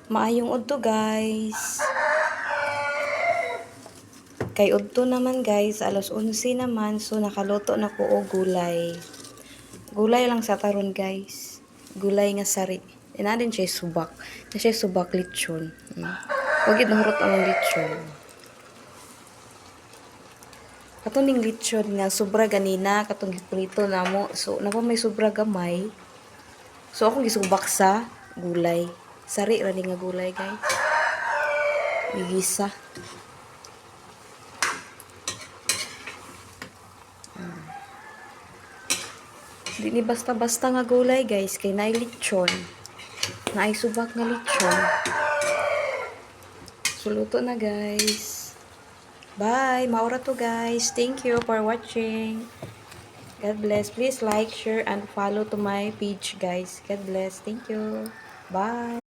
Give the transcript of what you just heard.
Maayong udto guys. Kay udto naman guys, alas 11 naman, so nakaluto na ko og gulay. Gulay lang sa taron guys. Gulay nga sari. Ina din siya subak. Na siya subak lechon. Huwag yun nahurot ang lechon. Katong ning lechon nga sobra ganina katong giprito namo. So napa may sobra gamay. So akong gisubak sa gulay. Sari ra ni nga gulay guys. Igisa. Di ni basta-basta nga gulay guys kay naay lechon. Naay subak nga lechon. So luto na guys. Bye. Maura to guys. Thank you for watching. God bless. Please like, share, and follow to my page guys. God bless. Thank you. Bye.